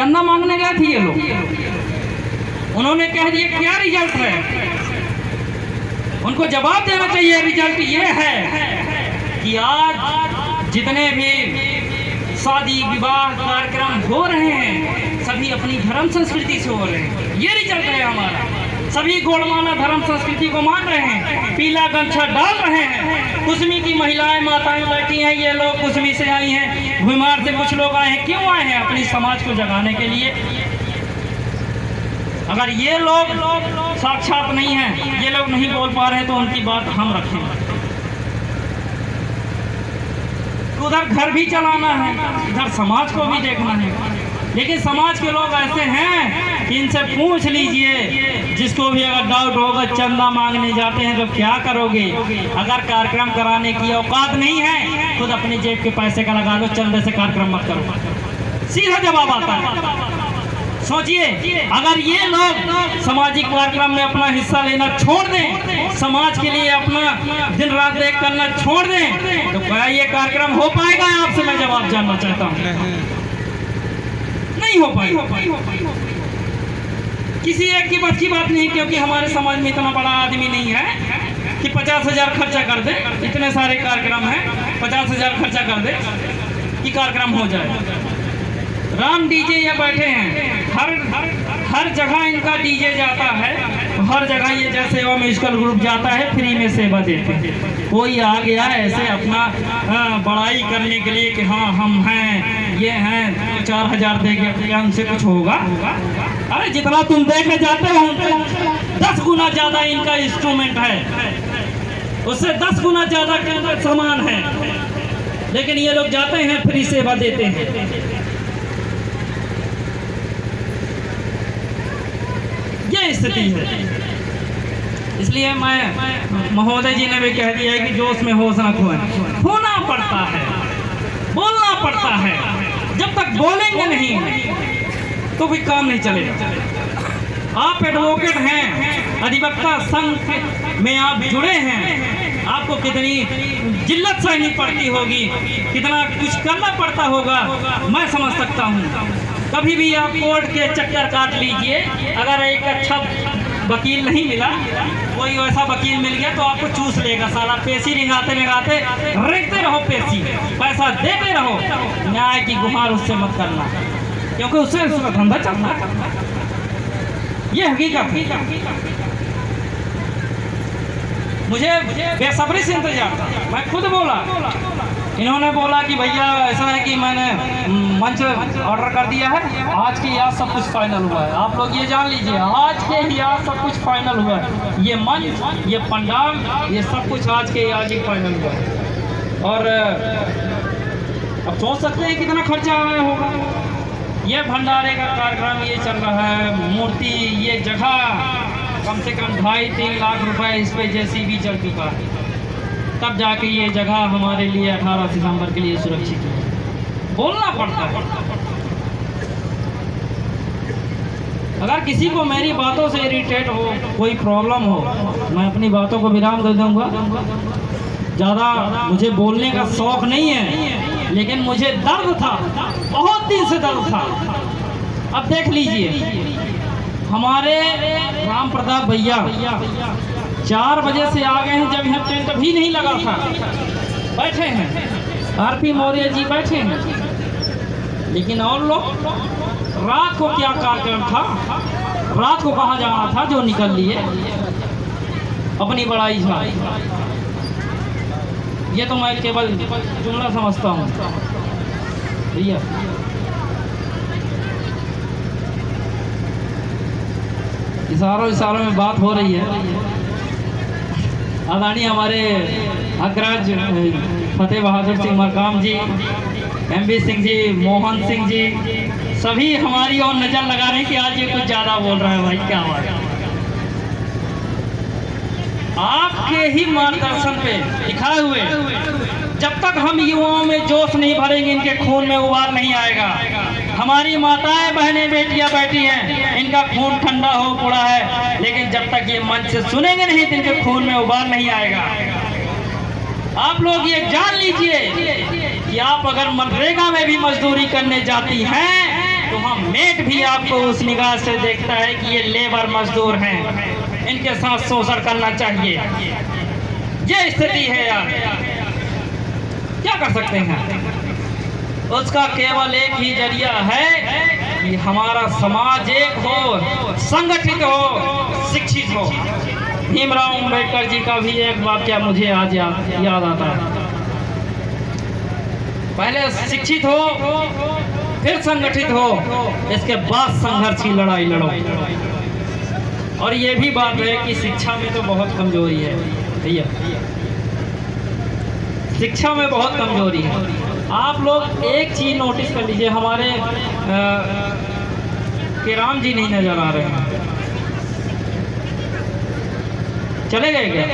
चंदा मांगने गए थे ये लोग, उन्होंने कह दिया क्या रिजल्ट है। उनको जवाब देना चाहिए। रिजल्ट ये है कि आज जितने भी शादी विवाह कार्यक्रम हो रहे हैं सभी अपनी धर्म संस्कृति से हो रहे हैं। ये रिजल्ट है हमारा। सभी गोड़माना धर्म संस्कृति को मान रहे हैं, पीला गमछा डाल रहे हैं। कुसमी की महिलाएं माताएं बैठी हैं, ये लोग कुसमी से आई हैं, भुमार से कुछ लोग आए हैं। क्यों आए हैं? अपनी समाज को जगाने के लिए। अगर ये लोग साक्षात नहीं हैं, ये लोग नहीं बोल पा रहे हैं, तो उनकी बात हम रखें। उधर घर भी चलाना है, इधर समाज को भी देखना है। लेकिन समाज के लोग ऐसे हैं कि इनसे पूछ लीजिए, जिसको भी अगर डाउट होगा चंदा मांगने जाते हैं तो क्या करोगे? अगर कार्यक्रम कराने की औकात नहीं है, खुद अपने जेब के पैसे का लगा लो, चंदे से कार्यक्रम मत करो। सीधा जवाब आता है। सोचिए, अगर ये लोग सामाजिक कार्यक्रम में अपना हिस्सा लेना छोड़ दें, समाज के लिए अपना दिन रात एक करना छोड़ दें, तो क्या ये कार्यक्रम हो पाएगा? आपसे मैं जवाब जानना चाहता हूँ। नहीं हो पाएगा। किसी एक की बस की बात नहीं, क्योंकि हमारे समाज में इतना बड़ा आदमी नहीं है कि 50,000 खर्चा कर दे। इतने सारे कार्यक्रम हैं, 50,000 खर्चा कर दे कि कार्यक्रम हो जाए। राम डीजे ये बैठे हैं, हर जगह इनका डीजे जाता है, हर जगह ये जैसे सेवा म्यूजिकल ग्रुप जाता है, फ्री में सेवा देते हैं। कोई आ गया ऐसे अपना बड़ाई करने के लिए कि हाँ हम हैं, ये हैं, 4,000 देंगे, क्या उनसे कुछ होगा? अरे जितना तुम देखे जाते हो 10 गुना ज्यादा इनका इंस्ट्रूमेंट है, उससे 10 गुना ज्यादा सामान है, लेकिन ये लोग जाते हैं फ्री सेवा देते हैं। ये स्थिति है। इसलिए मैं महोदय जी ने भी कह दिया है कि जोश में होश न खोएं। होना पड़ता है, बोलना पड़ता है। जब तक बोलेंगे नहीं तो भी काम नहीं चलेगा। आप एडवोकेट हैं, अधिवक्ता संघ में आप जुड़े हैं, आपको कितनी जिल्लत सहनी पड़ती होगी, कितना कुछ करना पड़ता होगा, मैं समझ सकता हूँ। कभी भी आप कोर्ट के चक्कर काट लीजिए, अगर एक अच्छा वकील नहीं मिला, कोई वैसा वकील मिल गया तो आपको चूस लेगा साला। पेशी रिंगाते रिंगाते रेंगते रहो, पेशी पैसा देते रहो। न्याय की गुहार उससे मत करना, क्योंकि उससे उसका धंधा चलना। ये हकीकत है। मुझे बेसब्री से इंतजार था। मैं खुद बोला, इन्होंने बोला कि भैया ऐसा है कि मैंने मंच ऑर्डर कर दिया है, आज के आज सब कुछ फाइनल हुआ है। आप लोग ये जान लीजिए, आज के ही आज सब कुछ फाइनल हुआ है। ये मंच, ये पंडाल, ये सब कुछ आज के आज ही फाइनल हुआ है। और अब सोच सकते हैं कितना खर्चा आया होगा। ये भंडारे का कार्यक्रम ये चल रहा है, मूर्ति, ये जगह कम से कम 2.5-3 लाख रुपए इस पे JCB चल चुका है, तब जाके ये जगह हमारे लिए 18 सितंबर के लिए सुरक्षित है। बोलना पड़ता है। अगर किसी को मेरी बातों से इरिटेट हो, कोई प्रॉब्लम हो, मैं अपनी बातों को विराम दे दूंगा। ज़्यादा मुझे बोलने का शौक नहीं है, लेकिन मुझे दर्द था, बहुत दिन से दर्द था। अब देख लीजिए, हमारे राम प्रताप भैया 4 बजे से आ गए हैं, जब यहाँ टेंट भी नहीं लगा था, बैठे हैं। RP मौर्य जी बैठे हैं। लेकिन और लोग, रात को क्या कार्यक्रम था, रात को कहाँ जाना था, जो निकल लिए, अपनी बड़ाई था। ये तो मैं केवल जुमला समझता हूँ भैया। इशारों में बात हो रही है। आदरणीय हमारे अग्रज फतेह बहादुर सिंह मरकाम जी, MB सिंह जी, मोहन सिंह जी, सभी हमारी और नज़र लगा रहे हैं कि आज ये कुछ ज़्यादा बोल रहा है। भाई क्या बात है, आपके ही मार्गदर्शन पे दिखाए हुए, जब तक हम युवाओं में जोश नहीं भरेंगे, इनके खून में उबाल नहीं आएगा। हमारी माताएं बहनें बेटियां बैठी हैं, इनका खून ठंडा हो पड़ा है, लेकिन जब तक ये मंच से सुनेंगे नहीं तो इनके खून में उबाल नहीं आएगा। आप लोग ये जान लीजिए कि आप अगर मनरेगा में भी मजदूरी करने जाती हैं तो हम मेट भी आपको उस निगाह से देखता है कि ये लेबर मजदूर हैं, इनके साथ शोषण करना चाहिए। ये स्थिति है यार, क्या कर सकते हैं। उसका केवल एक ही जरिया है कि हमारा समाज एक हो, संगठित हो, शिक्षित हो। भीमराव अंबेडकर जी का भी एक वाक्य मुझे आज याद आता है। पहले शिक्षित हो, फिर संगठित हो, इसके बाद संघर्ष की लड़ाई लड़ो। और ये भी बात है कि शिक्षा में तो बहुत कमजोरी है भैया, शिक्षा में बहुत कमजोरी है। आप लोग एक चीज नोटिस कर लीजिए, हमारे केराम जी नहीं नजर आ रहे हैं, चले गए क्या?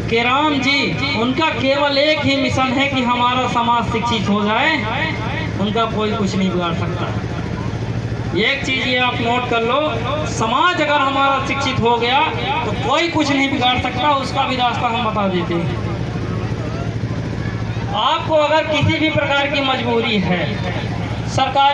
केराम जी, उनका केवल एक ही मिशन है कि हमारा समाज शिक्षित हो जाए, उनका कोई कुछ नहीं बिगाड़ सकता। एक चीज ये आप नोट कर लो, समाज अगर हमारा शिक्षित हो गया तो कोई कुछ नहीं बिगाड़ सकता, उसका भी रास्ता हम बता देते हैं। आपको अगर किसी भी प्रकार की मजबूरी है, सरकार